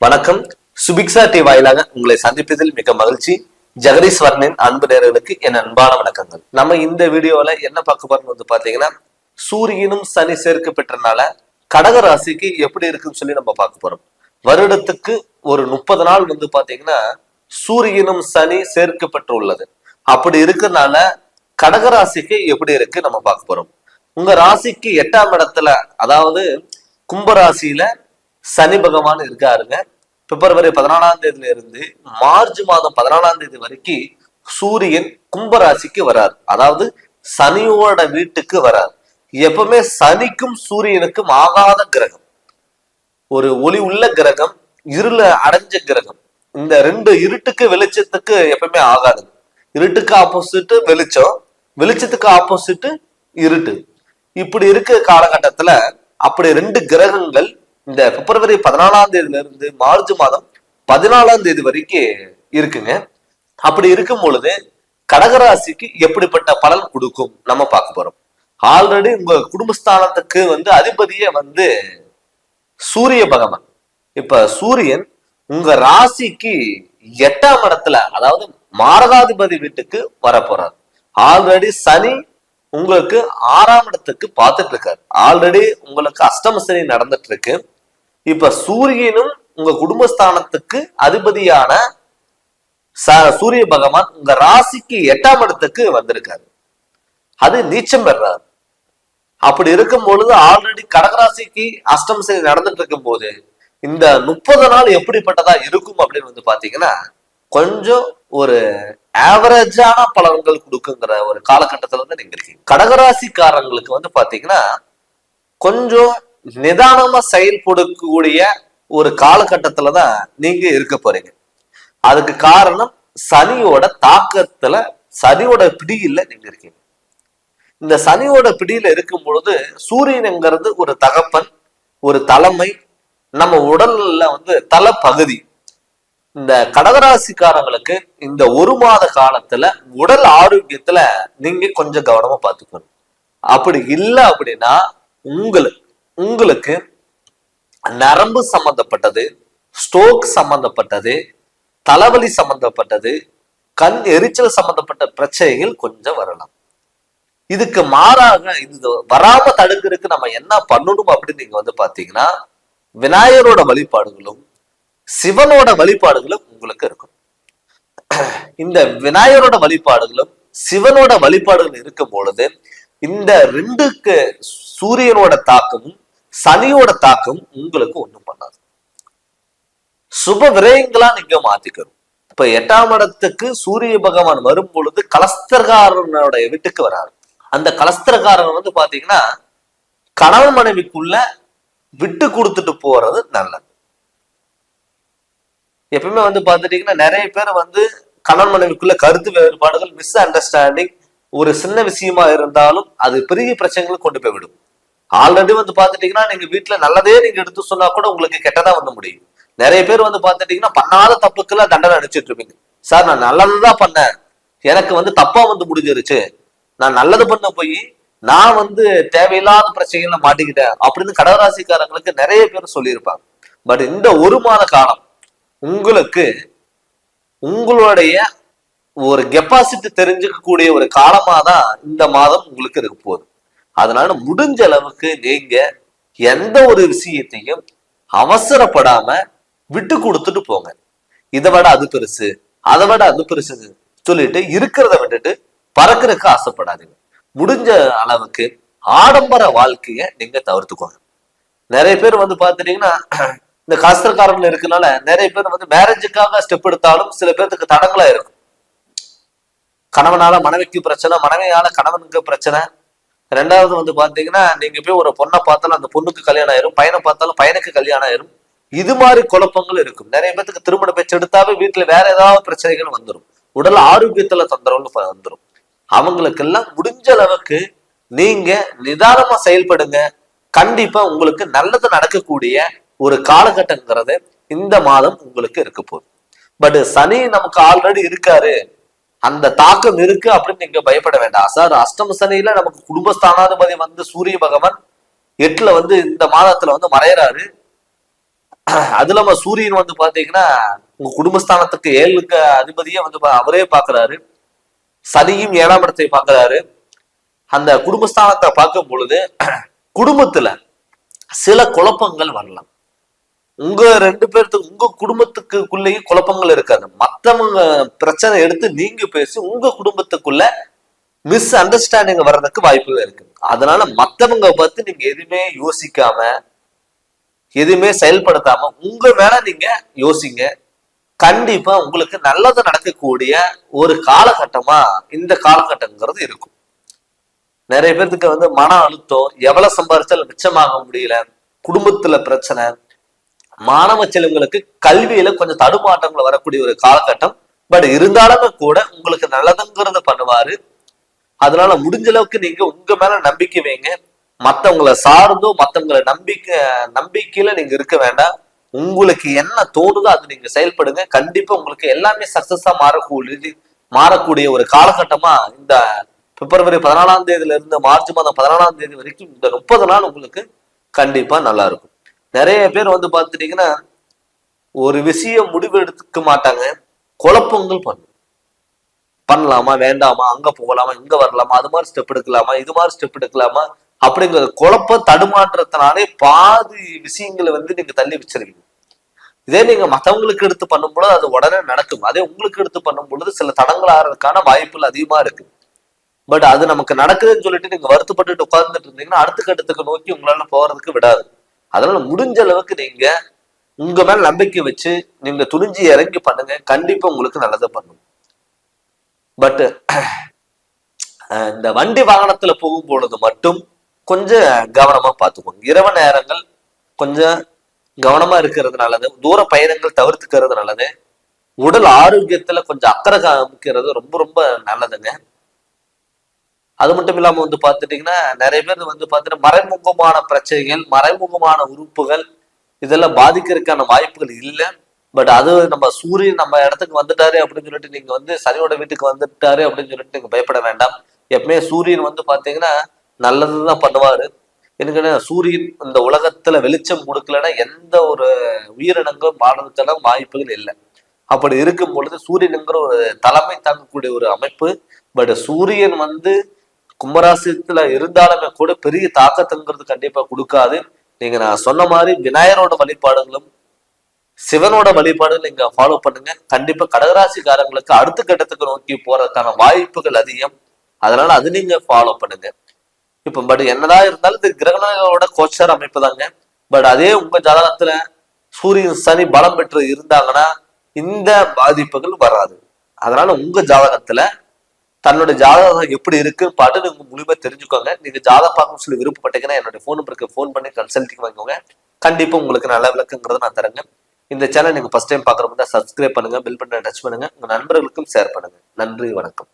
வணக்கம். சுபிக்ஷா டி வாயிலாக உங்களை சந்திப்பதில் மிக மகிழ்ச்சி. ஜெகதீஸ்வரனின் அன்பு நேயர்களுக்கு என் அன்பான வணக்கங்கள். நம்ம இந்த வீடியோல என்ன பார்க்க போறோம்னு பாத்தீங்கன்னா, சூரியனும் சனி சேர்க்க பெற்றனால கடக ராசிக்கு எப்படி இருக்குன்னு சொல்லி நம்ம பார்க்க போறோம். வருடத்துக்கு ஒரு 30 நாள் பாத்தீங்கன்னா சூரியனும் சனி சேர்க்கப்பட்டு உள்ளது. அப்படி இருக்கிறதுனால கடக ராசிக்கு எப்படி இருக்கு நம்ம பார்க்க போறோம். உங்க ராசிக்கு 8ஆம் இடத்துல, அதாவது கும்பராசியில சனி பகவான் இருக்காருங்க. பிப்ரவரி 14ஆம் தேதியில இருந்து மார்ச் மாதம் 14ஆம் தேதி வரைக்கும் சூரியன் கும்பராசிக்கு வராது. அதாவது சனியோட வீட்டுக்கு வராது. எப்பவுமே சனிக்கும் சூரியனுக்கும் ஆகாத கிரகம், ஒரு ஒளி உள்ள கிரகம், இருள அடைஞ்ச கிரகம். இந்த ரெண்டு இருட்டுக்கு வெளிச்சத்துக்கு எப்பவுமே ஆகாது. இருட்டுக்கு ஆப்போசிட் வெளிச்சம், வெளிச்சத்துக்கு ஆப்போசிட் இருட்டு. இப்படி இருக்க காலகட்டத்துல அப்படி ரெண்டு கிரகங்கள் இந்த பிப்ரவரி 14ஆம் தேதியில இருந்து மார்ச் மாதம் 14ஆம் தேதி வரைக்கும் இருக்குங்க. அப்படி இருக்கும் பொழுது கடகராசிக்கு எப்படிப்பட்ட பலன் கொடுக்கும் நம்ம பார்க்க போறோம். ஆல்ரெடி உங்க குடும்பஸ்தானத்துக்கு அதிபதியே சூரிய பகவான். இப்ப சூரியன் உங்க ராசிக்கு 8ஆம் இடத்துல, அதாவது மாரகாதிபதி வீட்டுக்கு வர போறார். ஆல்ரெடி சனி உங்களுக்கு 6ஆம் இடத்துக்கு பார்த்துட்டு இருக்காரு. ஆல்ரெடி உங்களுக்கு அஷ்டம சனி நடந்துட்டு இருக்கு. இப்ப சூரியனும் உங்க குடும்பஸ்தானத்துக்கு அதிபதியான சூரிய பகவான் உங்க ராசிக்கு 8ஆம் இடத்துக்கு வந்திருக்காரு. அது நீச்சம் பெறாரு. அப்படி இருக்கும் பொழுது ஆல்ரெடி கடகராசிக்கு அஷ்டம சனி நடந்துட்டு இருக்கும் போது இந்த 30 நாள் எப்படிப்பட்டதா இருக்கும் அப்படின்னு பாத்தீங்கன்னா, கொஞ்சம் ஒரு ஆவரேஜான பலன்கள் கொடுக்குங்கிற ஒரு காலகட்டத்துல நீங்க இருக்கீங்க. கடகராசிக்காரங்களுக்கு பாத்தீங்கன்னா கொஞ்சம் நிதானமா செயல்படக்கூடிய ஒரு காலகட்டத்துலதான் நீங்க இருக்க போறீங்க. அதுக்கு காரணம் சனியோட தாக்கத்துல, சனியோட பிடியில நீங்க இருக்கீங்க. இந்த சனியோட பிடியில இருக்கும் பொழுது சூரியனுங்கிறது ஒரு தகப்பன், ஒரு தலைமை, நம்ம உடல்ல தலை பகுதி. இந்த கடகராசிக்காரங்களுக்கு இந்த ஒரு மாத காலத்துல உடல் ஆரோக்கியத்துல நீங்க கொஞ்சம் கவனமா பார்த்துக்கணும். அப்படி இல்லை அப்படின்னா உங்களுக்கு நரம்பு சம்பந்தப்பட்டது, ஸ்ட்ரோக் சம்பந்தப்பட்டது, தலைவலி சம்பந்தப்பட்டது, கண் எரிச்சல் சம்பந்தப்பட்ட பிரச்சனைகள் கொஞ்சம் வரலாம். இதுக்கு மாறாக இது வராம தடுக்கிறதுக்கு நம்ம என்ன பண்ணணும் அப்படின்னு நீங்க பாத்தீங்கன்னா, விநாயகரோட வழிபாடுகளும் சிவனோட வழிபாடுகளும் உங்களுக்கு இருக்கும். இந்த விநாயகரோட வழிபாடுகளும் சிவனோட வழிபாடுகள் இருக்கும் பொழுது இந்த ரெண்டுக்கு சூரியனோட தாக்கமும் சனியோட தாக்கமும் உங்களுக்கு ஒண்ணும் பண்ணாது. சுப விரயங்களா நீங்க மாத்திக்கணும். இப்ப 8ஆம் இடத்துக்கு சூரிய பகவான் வரும் பொழுது கலஸ்திரகாரனோட வீட்டுக்கு வராரு. அந்த கலஸ்திரகாரன் பாத்தீங்கன்னா கணவன் மனைவிக்குள்ள விட்டு கொடுத்துட்டு போறது நல்லது. எப்பவுமே பாத்துட்டீங்கன்னா நிறைய பேர் கணவன் மனைவிக்குள்ள கருத்து வேறுபாடுகள், மிஸ் அண்டர்ஸ்டாண்டிங், ஒரு சின்ன விஷயமா இருந்தாலும் அது பெரிய பிரச்சனைகளுக்கு கொண்டு போய் விடும். ஆல்ரெடி பாத்துட்டீங்கன்னா நீங்க வீட்டுல நல்லதே நீங்க எடுத்து சொன்னா கூட உங்களுக்கு கெட்டதா முடியும். நிறைய பேர் பாத்துட்டீங்கன்னா பண்ணாத தப்புக்கெல்லாம் தண்டனை அடிச்சிட்டு இருப்பீங்க. சார் நான் நல்லதுதான் பண்ணேன், எனக்கு தப்பா முடிஞ்சிருச்சு, நான் நல்லது பண்ண போய் நான் தேவையில்லாத பிரச்சனைகளை மாட்டிக்கிட்டேன் அப்படின்னு கடகராசிக்காரங்களுக்கு நிறைய பேர் சொல்லியிருப்பாங்க. பட் இந்த ஒரு மாத காலம் உங்களுக்கு உங்களுடைய ஒரு கெப்பாசிட்டி தெரிஞ்சுக்கக்கூடிய ஒரு காலமாதான் இந்த மாதம் உங்களுக்கு இருக்க போகுது. அதனால முடிஞ்ச அளவுக்கு நீங்க எந்த ஒரு விஷயத்தையும் அவசரப்படாம விட்டு கொடுத்துட்டு போங்க. இதை விட அது பெருசு, அதை விட அது பெருசு சொல்லிட்டு இருக்கிறத விட்டுட்டு பறக்கிறதுக்கு ஆசைப்படாதீங்க. முடிஞ்ச அளவுக்கு ஆடம்பர வாழ்க்கைய நீங்க தவிர்த்துக்கோங்க. நிறைய பேர் பாத்துட்டீங்கன்னா இந்த கலஸ்திரக்காரர்கள் இருக்கனால நிறைய பேர் மேரேஜுக்காக ஸ்டெப் எடுத்தாலும் சில பேருக்கு தடங்களா இருக்கும். கணவனால மனைவிக்கு பிரச்சனை, மனைவியால கணவனுக்கு பிரச்சனை. ரெண்டாவது பாத்தீங்கன்னா நீங்க போய் ஒரு பொண்ணை பார்த்தாலும் அந்த பொண்ணுக்கு கல்யாணம் ஆயிரும், பையனை பார்த்தாலும் பையனுக்கு கல்யாணம் ஆயிரும். இது மாதிரி குழப்பங்கள் இருக்கும். நிறைய பேருக்கு திருமண பேச்சு எடுத்தாவே வீட்டுல வேற ஏதாவது பிரச்சனைகள் வந்துடும், உடல் ஆரோக்கியத்துல தொந்தரவுன்னு வந்துடும். அவங்களுக்கெல்லாம் முடிஞ்ச அளவுக்கு நீங்க நிதானமா செயல்படுங்க. கண்டிப்பா உங்களுக்கு நல்லது நடக்கக்கூடிய ஒரு காலகட்டங்கிறது இந்த மாதம் உங்களுக்கு இருக்க போகுது. பட் சனி நமக்கு ஆல்ரெடி இருக்காரு, அந்த தாக்கம் இருக்கு அப்படின்னு நீங்க பயப்பட வேண்டாம். சார் அஷ்டம சனியில நமக்கு குடும்பஸ்தானாதிபதி சூரிய பகவான் 8ல இந்த மாதத்துல மறையறாரு. அது இல்லாம சூரியன் வந்து பாத்தீங்கன்னா உங்க குடும்பஸ்தானத்துக்கு 7க்கு அதிபதியே வந்து அவரே பாக்குறாரு. சனியும் 7ஆம் இடத்தை பாக்குறாரு. அந்த குடும்பஸ்தானத்தை பார்க்கும் பொழுது குடும்பத்துல சில குழப்பங்கள் வரலாம். உங்க 2 பேர்த்துக்கு உங்க குடும்பத்துக்குள்ளேயும் குழப்பங்கள் இருக்காது. மத்தவங்க பிரச்சனை எடுத்து நீங்க பேசி உங்க குடும்பத்துக்குள்ள மிஸ் அண்டர்ஸ்டாண்டிங் வர்றதுக்கு வாய்ப்புகள் இருக்கு. அதனால மத்தவங்க பார்த்து நீங்க எதுவுமே யோசிக்காம எதுவுமே செயல்படுத்தாம உங்க மேல நீங்க யோசிங்க. கண்டிப்பா உங்களுக்கு நல்லது நடக்கக்கூடிய ஒரு காலகட்டமா இந்த காலகட்டங்கிறது இருக்கும். நிறைய பேர்த்துக்கு வந்து மன அழுத்தம், எவ்வளவு சம்பாதிச்சாலும் மிச்சமாக முடியல, குடும்பத்துல பிரச்சனை, மாணவ செல்வங்களுக்கு கல்வியில கொஞ்சம் தடுமாற்றங்கள் வரக்கூடிய ஒரு காலகட்டம். பட் இருந்தாலுமே கூட உங்களுக்கு நல்லதுங்கிறத பண்ணுவாரு. அதனால முடிஞ்ச அளவுக்கு நீங்க உங்க மேல நம்பிக்கை வைங்க. மத்தவங்களை சார்ந்தோ மத்தவங்களை நம்பிக்கையில நீங்க இருக்க வேண்டாம். உங்களுக்கு என்ன தோணுதோ அது நீங்க செயல்படுங்க. கண்டிப்பா உங்களுக்கு எல்லாமே சக்சஸா மாறக்கூடிய ஒரு காலகட்டமா இந்த பிப்ரவரி 14ஆம் தேதியில இருந்து மார்ச் மாதம் 14ஆம் தேதி வரைக்கும் இந்த 30 நாள் உங்களுக்கு கண்டிப்பா நல்லா இருக்கும். நிறைய பேர் வந்து பாத்துட்டீங்கன்னா ஒரு விஷயம் முடிவு எடுக்க மாட்டாங்க, குழப்பங்கள் பண்ணலாமா வேண்டாமா, அங்க போகலாமா இங்க வரலாமா, அது மாதிரி ஸ்டெப் எடுக்கலாமா இது மாதிரி ஸ்டெப் எடுக்கலாமா அப்படிங்கிற குழப்ப தடுமாற்றத்தினாலே பாதி விஷயங்களை வந்து நீங்க தள்ளி வச்சிருக்கீங்க. இதே நீங்க மத்தவங்களுக்கு எடுத்து பண்ணும்போது அது உடனே நடக்கும். அதே உங்களுக்கு எடுத்து பண்ணும் பொழுது சில தடங்கள் ஆறதுக்கான வாய்ப்புகள் அதிகமா இருக்கு. பட் அது நமக்கு நடக்குதுன்னு சொல்லிட்டு நீங்க வருத்தப்பட்டு உட்கார்ந்துட்டு இருந்தீங்கன்னா அடுத்த கட்டத்துக்கு நோக்கி உங்களால போறதுக்கு விடாது. அதனால முடிஞ்ச அளவுக்கு நீங்க உங்க மேல நம்பிக்கை வச்சு நீங்க துணிஞ்சு இறங்கி பண்ணுங்க. கண்டிப்பா உங்களுக்கு நல்லதை பண்ணும். பட் இந்த வண்டி வாகனத்துல போகும் பொழுது மட்டும் கொஞ்சம் கவனமா பார்த்துக்கோங்க. இரவு நேரங்கள் கொஞ்சம் கவனமா இருக்கிறது நல்லது. தூர பயணங்கள் தவிர்த்துக்கிறது நல்லது. உடல் ஆரோக்கியத்துல கொஞ்சம் அக்கறை காமிக்கிறது ரொம்ப ரொம்ப நல்லதுங்க. அது மட்டும் இல்லாம வந்து பாத்துட்டீங்கன்னா நிறைய பேர் வந்து பாத்தீங்கன்னா மறைமுகமான பிரச்சனைகள், மறைமுகமான உறுப்புகள் இதெல்லாம் பாதிக்கிறதுக்கான வாய்ப்புகள் இல்லை. பட் அது நம்ம சூரியன் நம்ம இடத்துக்கு வந்துட்டாரு அப்படின்னு சொல்லிட்டு நீங்க வந்து சனியோட வீட்டுக்கு வந்துட்டாரு அப்படின்னு சொல்லிட்டு நீங்க பயப்பட வேண்டாம். எப்பவுமே சூரியன் வந்து பாத்தீங்கன்னா நல்லதுதான் பண்ணுவாரு. எனக்கு சூரியன் இந்த உலகத்துல வெளிச்சம் கொடுக்கலன்னா எந்த ஒரு உயிரினங்களும் வாழ்றதுக்கெல்லாம் வாய்ப்புகள் இல்லை. அப்படி இருக்கும் பொழுது சூரியனுங்கிற ஒரு தலைமை தாங்கக்கூடிய ஒரு அமைப்பு. பட் சூரியன் வந்து கும்பராசியத்துல இருந்தாலுமே கூட பெரிய தாக்கத்துங்கிறது கண்டிப்பா கொடுக்காது. நீங்க நான் சொன்ன மாதிரி விநாயகரோட வழிபாடுகளும் சிவனோட வழிபாடுகள் நீங்க ஃபாலோ பண்ணுங்க. கண்டிப்பா கடகராசிக்காரங்களுக்கு அடுத்த கட்டத்துக்கு நோக்கி போறதுக்கான வாய்ப்புகள் அதிகம். அதனால அது நீங்க ஃபாலோ பண்ணுங்க. இப்ப பட் என்னதான் இருந்தாலும் இது கிரகணங்களோட கோச்சார அமைப்பு தாங்க. பட் அதே உங்க ஜாதகத்துல சூரியன் சனி பலம் பெற்று இருந்தாங்கன்னா இந்த பாதிப்புகள் வராது. அதனால உங்க ஜாதகத்துல தன்னோட ஜாதகம் எப்படி இருக்குன்னு பாட்டு நீங்க முழுமையா தெரிஞ்சுக்கோங்க. நீங்க ஜாதகம் பார்க்கணும்னு சொல்லி விருப்பப்பட்டீங்கன்னா என்னுடைய ஃபோன் நம்பருக்கு ஃபோன் பண்ணி கன்சல்டிங் வாங்கிக்கோங்க. கண்டிப்பா உங்களுக்கு நல்ல விளக்குங்கிறத நான் தரேங்க. இந்த சேனல் நீங்க ஃபர்ஸ்ட் டைம் பாக்குறப்ப சப்ஸ்கிரைப் பண்ணுங்க, பெல் பட்டனை டச் பண்ணுங்க, உங்க நண்பர்களுக்கும் ஷேர் பண்ணுங்க. நன்றி, வணக்கம்.